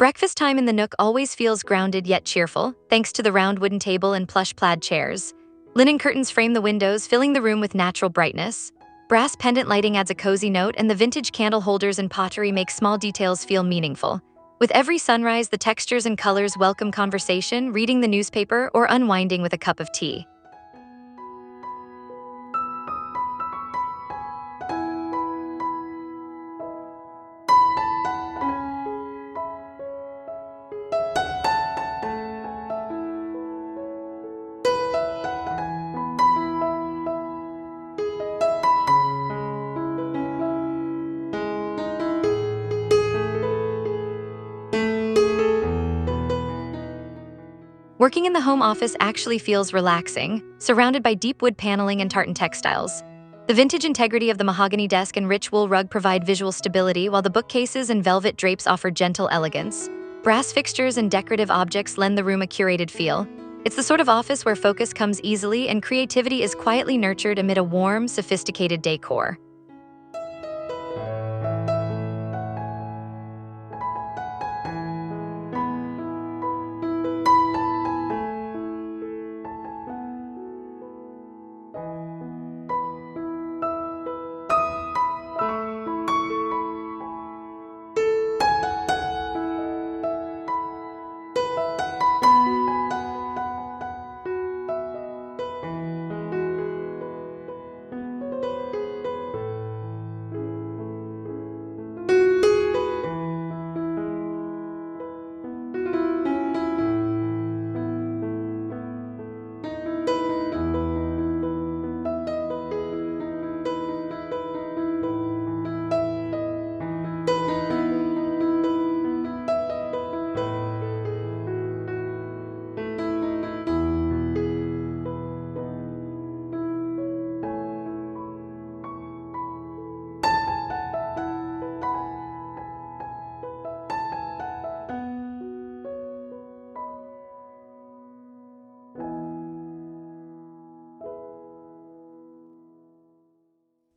Breakfast time in the nook always feels grounded yet cheerful, thanks to the round wooden table and plush plaid chairs. Linen curtains frame the windows, filling the room with natural brightness. Brass pendant lighting adds a cozy note, and the vintage candle holders and pottery make small details feel meaningful. With every sunrise, the textures and colors welcome conversation, reading the newspaper, or unwinding with a cup of tea. Working in the home office actually feels relaxing, surrounded by deep wood paneling and tartan textiles. The vintage integrity of the mahogany desk and rich wool rug provide visual stability, while the bookcases and velvet drapes offer gentle elegance. Brass fixtures and decorative objects lend the room a curated feel. It's the sort of office where focus comes easily and creativity is quietly nurtured amid a warm, sophisticated decor.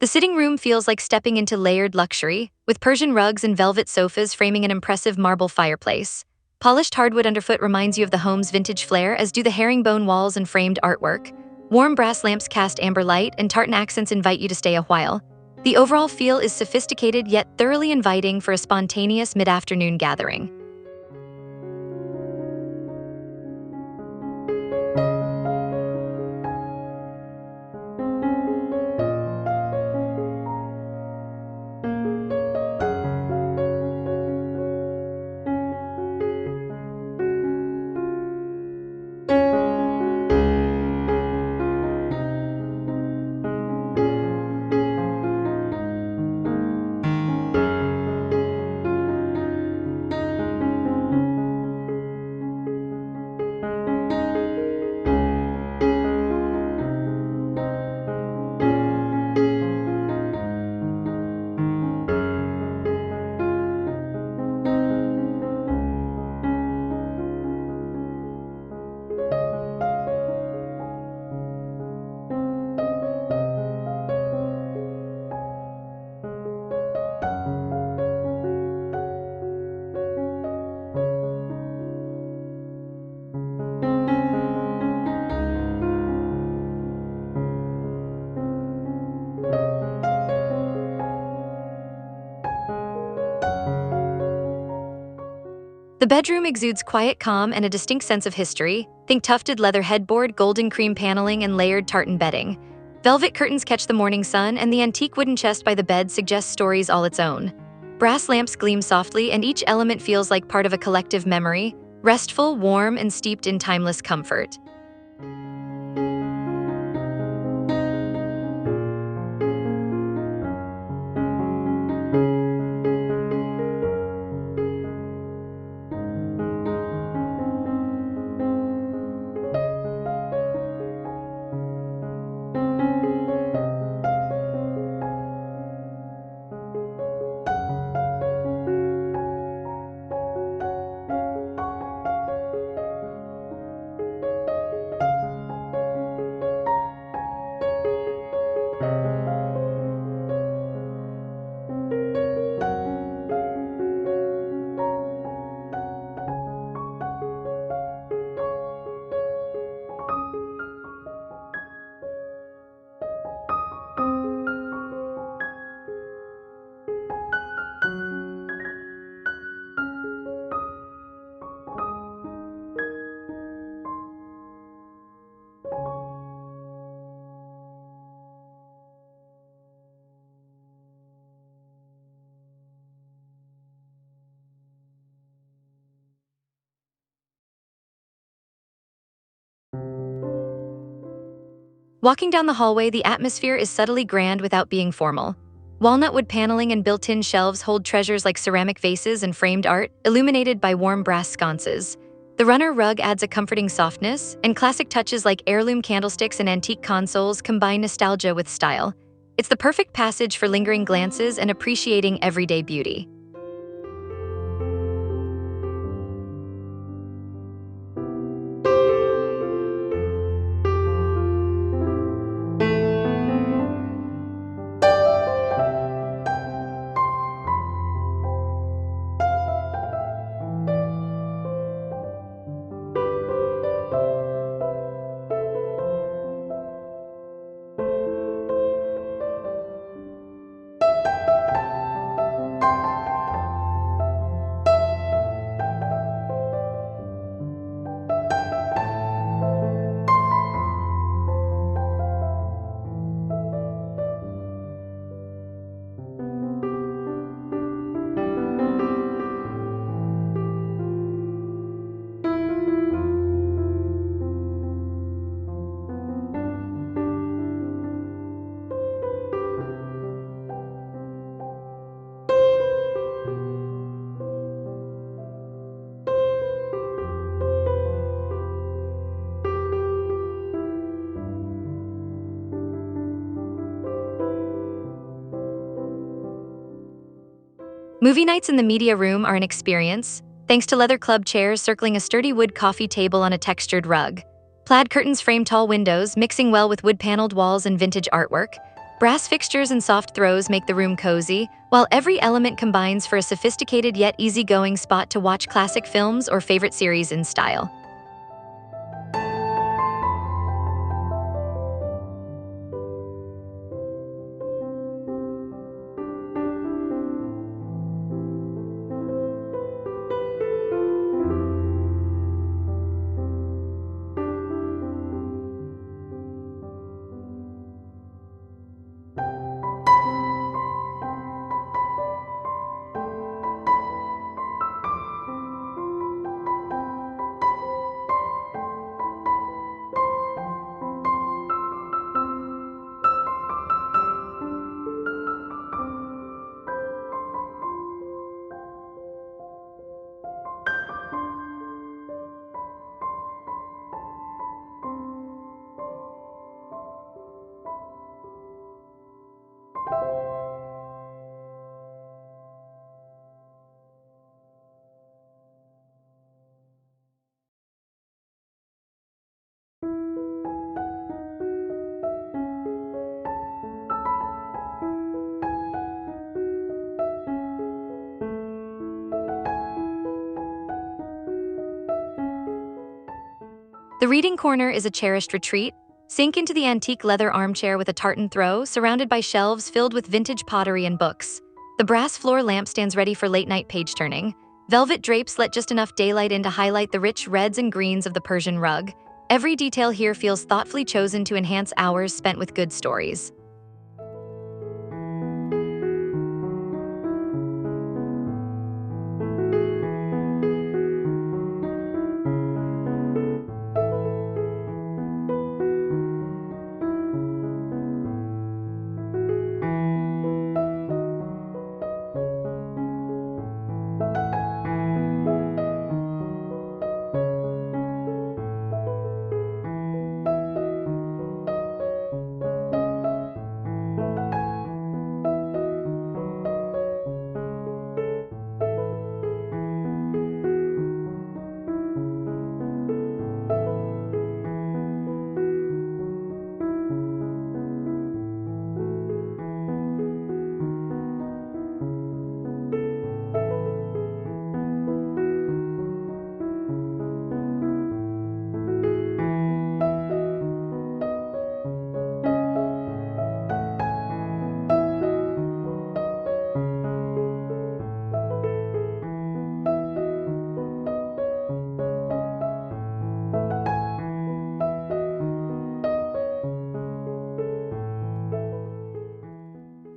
The sitting room feels like stepping into layered luxury, with Persian rugs and velvet sofas framing an impressive marble fireplace. Polished hardwood underfoot reminds you of the home's vintage flair, as do the herringbone walls and framed artwork. Warm brass lamps cast amber light, and tartan accents invite you to stay a while. The overall feel is sophisticated yet thoroughly inviting for a spontaneous mid-afternoon gathering. The bedroom exudes quiet calm and a distinct sense of history. Think tufted leather headboard, golden cream paneling, and layered tartan bedding. Velvet curtains catch the morning sun, and the antique wooden chest by the bed suggests stories all its own. Brass lamps gleam softly, and each element feels like part of a collective memory, restful, warm, and steeped in timeless comfort. Walking down the hallway, the atmosphere is subtly grand without being formal. Walnut wood paneling and built-in shelves hold treasures like ceramic vases and framed art, illuminated by warm brass sconces. The runner rug adds a comforting softness, and classic touches like heirloom candlesticks and antique consoles combine nostalgia with style. It's the perfect passage for lingering glances and appreciating everyday beauty. Movie nights in the media room are an experience, thanks to leather club chairs circling a sturdy wood coffee table on a textured rug. Plaid curtains frame tall windows, mixing well with wood-paneled walls and vintage artwork. Brass fixtures and soft throws make the room cozy, while every element combines for a sophisticated yet easygoing spot to watch classic films or favorite series in style. The reading corner is a cherished retreat. Sink into the antique leather armchair with a tartan throw, surrounded by shelves filled with vintage pottery and books. The brass floor lamp stands ready for late-night page-turning. Velvet drapes let just enough daylight in to highlight the rich reds and greens of the Persian rug. Every detail here feels thoughtfully chosen to enhance hours spent with good stories.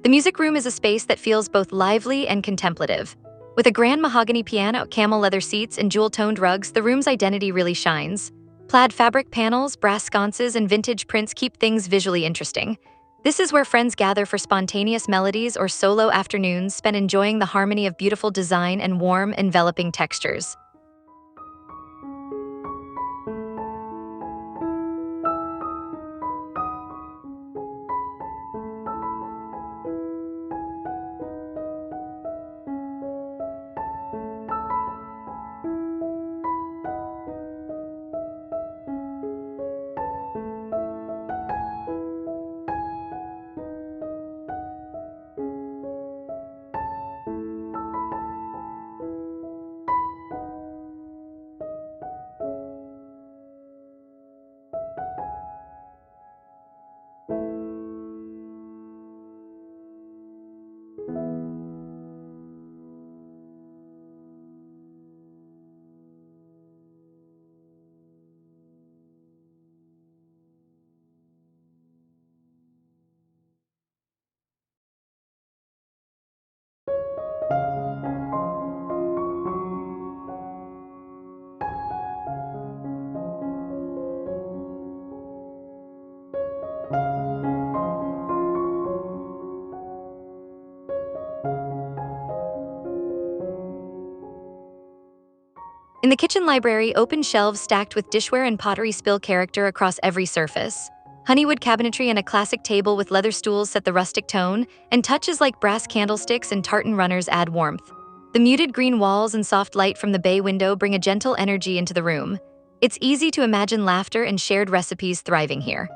The music room is a space that feels both lively and contemplative. With a grand mahogany piano, camel leather seats, and jewel-toned rugs, the room's identity really shines. Plaid fabric panels, brass sconces, and vintage prints keep things visually interesting. This is where friends gather for spontaneous melodies or solo afternoons spent enjoying the harmony of beautiful design and warm, enveloping textures. In the kitchen library, open shelves stacked with dishware and pottery spill character across every surface. Honeywood cabinetry and a classic table with leather stools set the rustic tone, and touches like brass candlesticks and tartan runners add warmth. The muted green walls and soft light from the bay window bring a gentle energy into the room. It's easy to imagine laughter and shared recipes thriving here.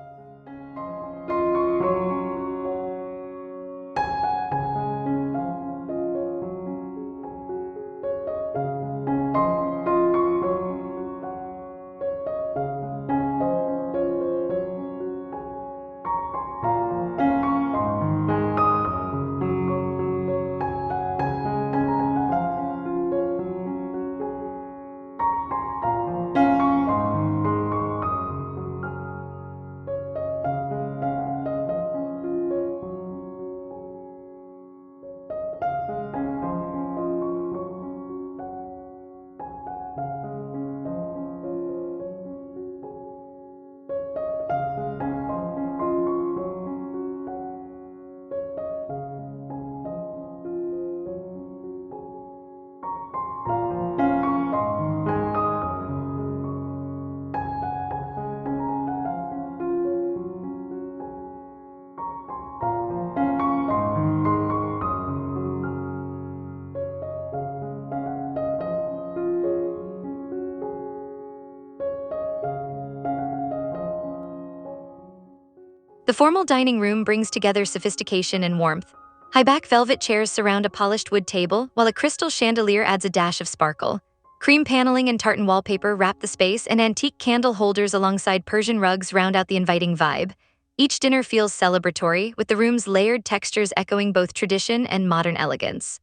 The formal dining room brings together sophistication and warmth. High-back velvet chairs surround a polished wood table, while a crystal chandelier adds a dash of sparkle. Cream paneling and tartan wallpaper wrap the space, and antique candle holders alongside Persian rugs round out the inviting vibe. Each dinner feels celebratory, with the room's layered textures echoing both tradition and modern elegance.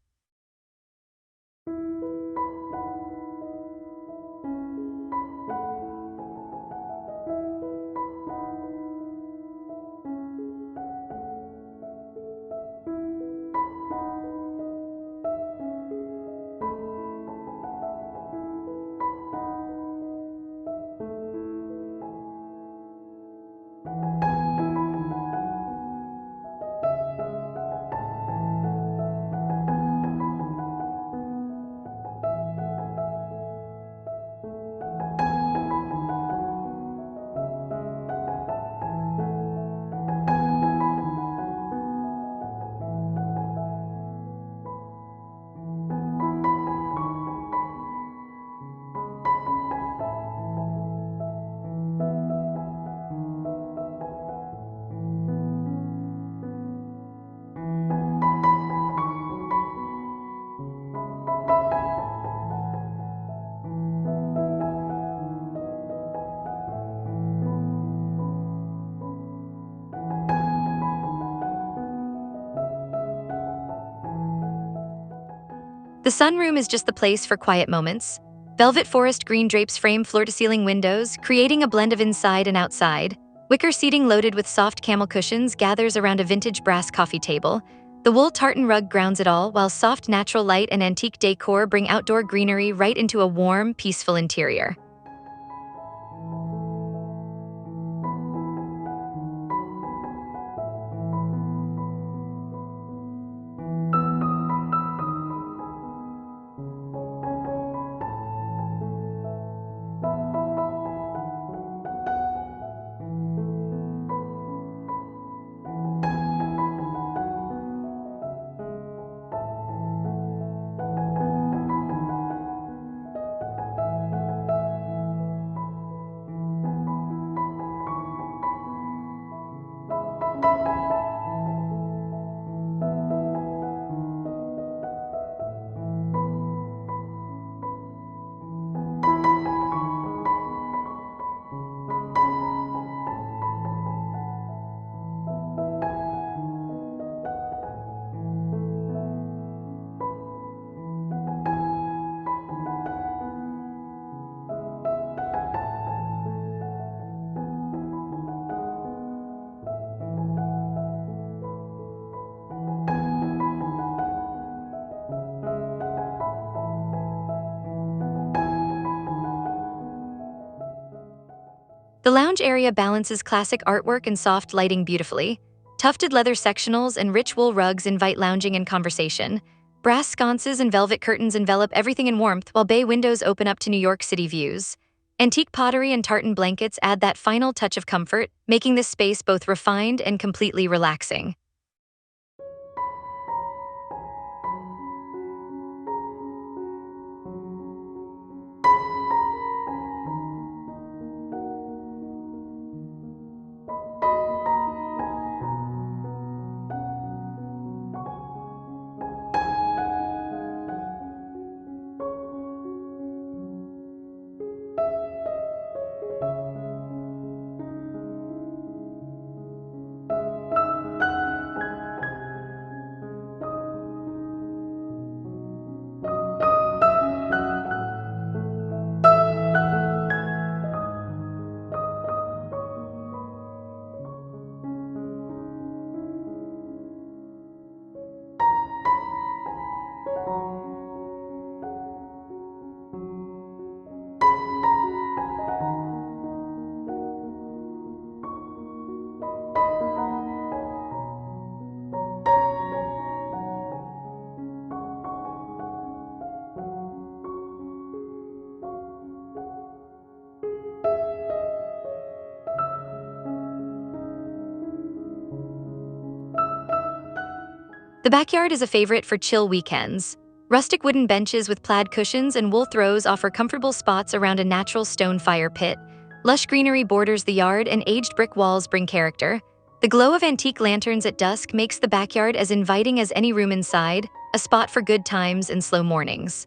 The sunroom is just the place for quiet moments. Velvet forest green drapes frame floor-to-ceiling windows, creating a blend of inside and outside. Wicker seating loaded with soft camel cushions gathers around a vintage brass coffee table. The wool tartan rug grounds it all, while soft natural light and antique decor bring outdoor greenery right into a warm, peaceful interior. The lounge area balances classic artwork and soft lighting beautifully. Tufted leather sectionals and rich wool rugs invite lounging and conversation. Brass sconces and velvet curtains envelop everything in warmth, while bay windows open up to New York City views. Antique pottery and tartan blankets add that final touch of comfort, making this space both refined and completely relaxing. The backyard is a favorite for chill weekends. Rustic wooden benches with plaid cushions and wool throws offer comfortable spots around a natural stone fire pit. Lush greenery borders the yard, and aged brick walls bring character. The glow of antique lanterns at dusk makes the backyard as inviting as any room inside, a spot for good times and slow mornings.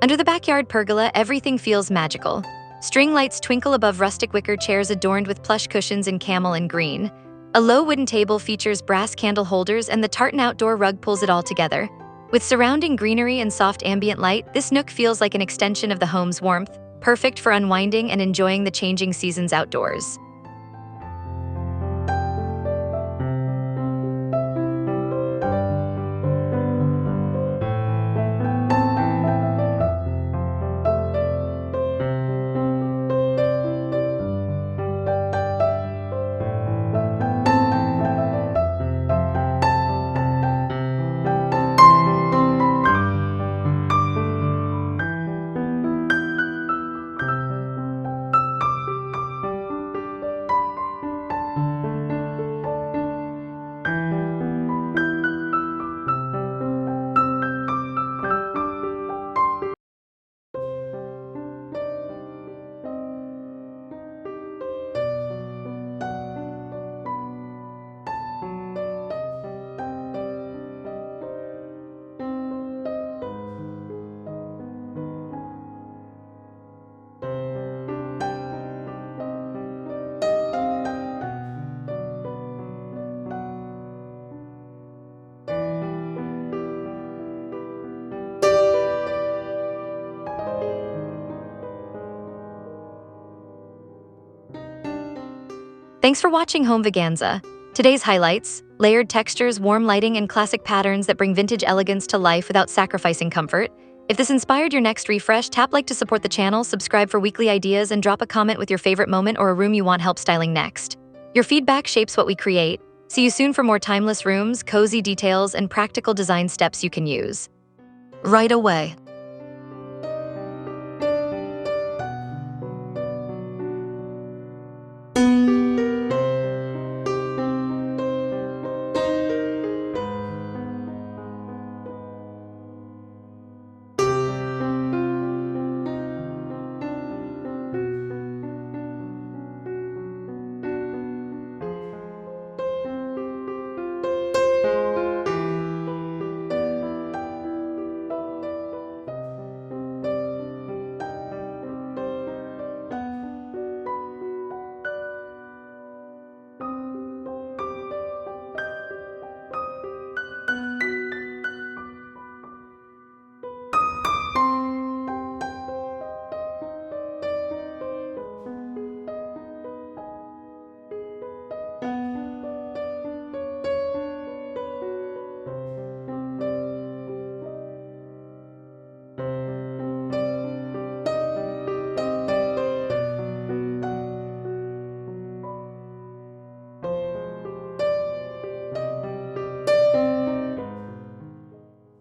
Under the backyard pergola, everything feels magical. String lights twinkle above rustic wicker chairs adorned with plush cushions in camel and green. A low wooden table features brass candle holders, and the tartan outdoor rug pulls it all together. With surrounding greenery and soft ambient light, this nook feels like an extension of the home's warmth, perfect for unwinding and enjoying the changing seasons outdoors. Thanks for watching Home Veganza. Today's highlights: layered textures, warm lighting, and classic patterns that bring vintage elegance to life without sacrificing comfort. If this inspired your next refresh, tap like to support the channel, subscribe for weekly ideas, and drop a comment with your favorite moment or a room you want help styling next. Your feedback shapes what we create. See you soon for more timeless rooms, cozy details, and practical design steps you can use right away.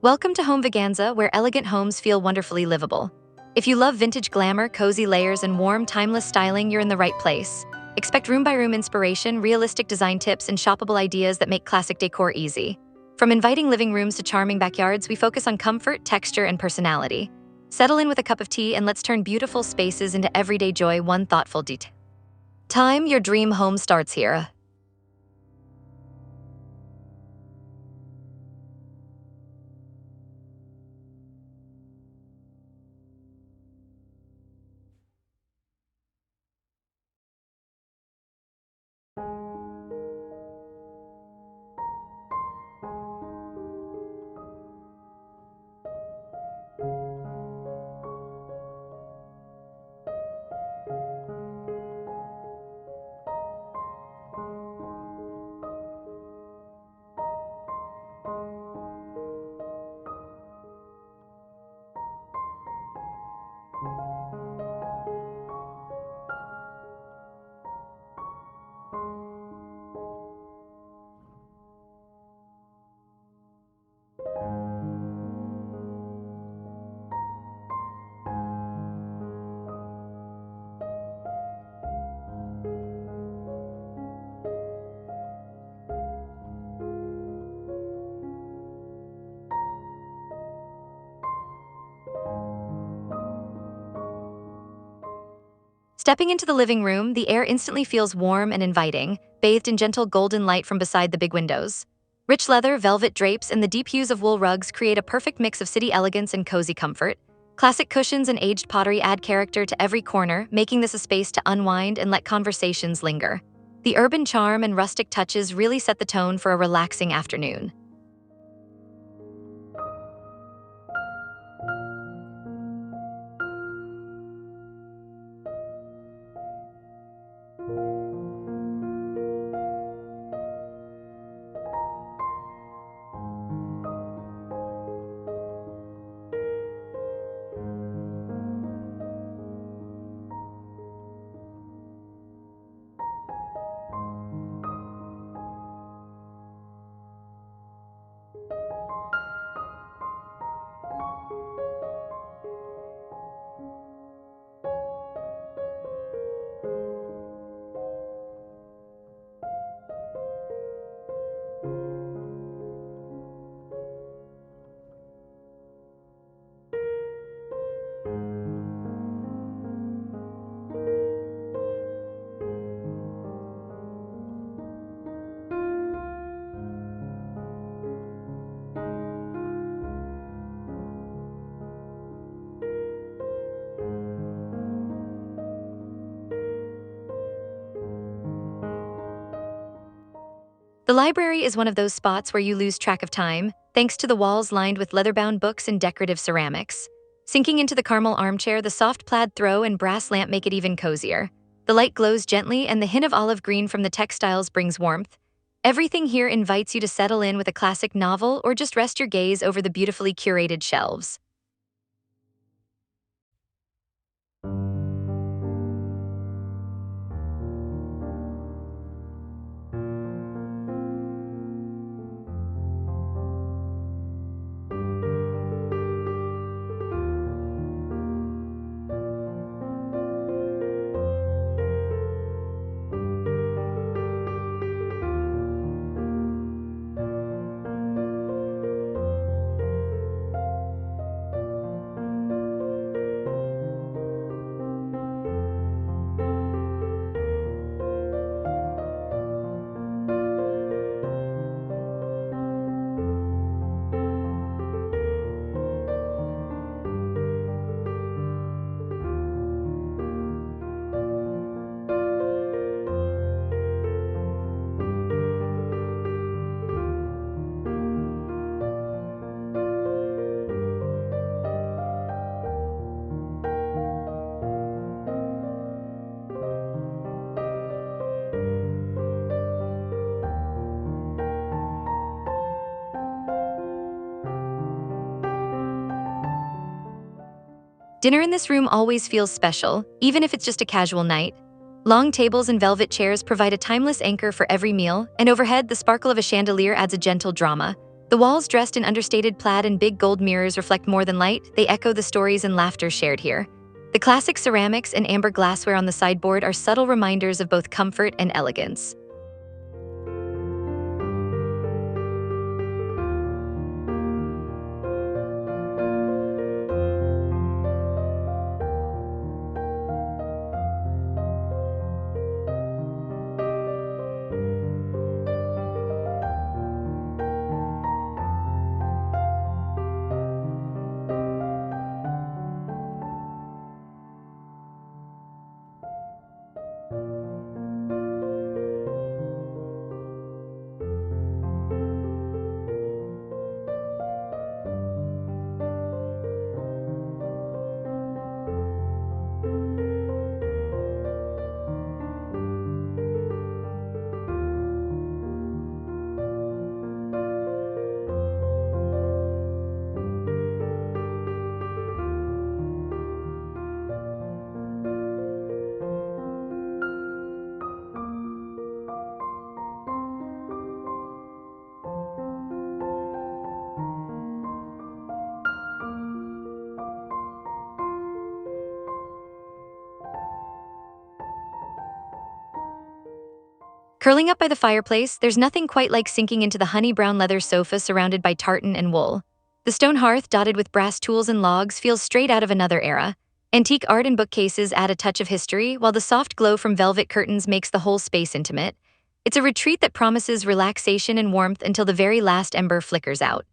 Welcome to Home Veganza, where elegant homes feel wonderfully livable. If you love vintage glamour, cozy layers, and warm, timeless styling, you're in the right place. Expect room-by-room inspiration, realistic design tips, and shoppable ideas that make classic decor easy. From inviting living rooms to charming backyards, we focus on comfort, texture, and personality. Settle in with a cup of tea and let's turn beautiful spaces into everyday joy, one thoughtful detail. Time, your dream home starts here. Stepping into the living room, the air instantly feels warm and inviting, bathed in gentle golden light from beside the big windows. Rich leather, velvet drapes, and the deep hues of wool rugs create a perfect mix of city elegance and cozy comfort. Classic cushions and aged pottery add character to every corner, making this a space to unwind and let conversations linger. The urban charm and rustic touches really set the tone for a relaxing afternoon. The library is one of those spots where you lose track of time, thanks to the walls lined with leather-bound books and decorative ceramics. Sinking into the caramel armchair, the soft plaid throw and brass lamp make it even cozier. The light glows gently, and the hint of olive green from the textiles brings warmth. Everything here invites you to settle in with a classic novel or just rest your gaze over the beautifully curated shelves. Dinner in this room always feels special, even if it's just a casual night. Long tables and velvet chairs provide a timeless anchor for every meal, and overhead, the sparkle of a chandelier adds a gentle drama. The walls, dressed in understated plaid and big gold mirrors, reflect more than light. They echo the stories and laughter shared here. The classic ceramics and amber glassware on the sideboard are subtle reminders of both comfort and elegance. Curling up by the fireplace, there's nothing quite like sinking into the honey brown leather sofa surrounded by tartan and wool. The stone hearth, dotted with brass tools and logs, feels straight out of another era. Antique art and bookcases add a touch of history, while the soft glow from velvet curtains makes the whole space intimate. It's a retreat that promises relaxation and warmth until the very last ember flickers out.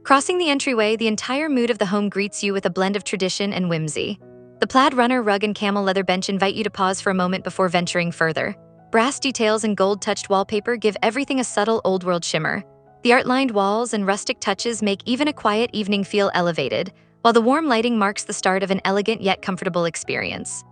Crossing the entryway, the entire mood of the home greets you with a blend of tradition and whimsy. The plaid runner rug and camel leather bench invite you to pause for a moment before venturing further. Brass details and gold-touched wallpaper give everything a subtle old-world shimmer. The art-lined walls and rustic touches make even a quiet evening feel elevated, while the warm lighting marks the start of an elegant yet comfortable experience.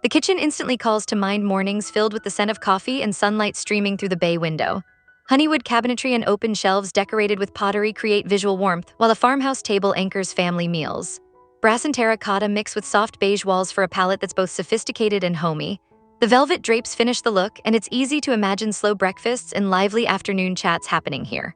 The kitchen instantly calls to mind mornings filled with the scent of coffee and sunlight streaming through the bay window. Honeywood cabinetry and open shelves decorated with pottery create visual warmth, while a farmhouse table anchors family meals. Brass and terracotta mix with soft beige walls for a palette that's both sophisticated and homey. The velvet drapes finish the look, and it's easy to imagine slow breakfasts and lively afternoon chats happening here.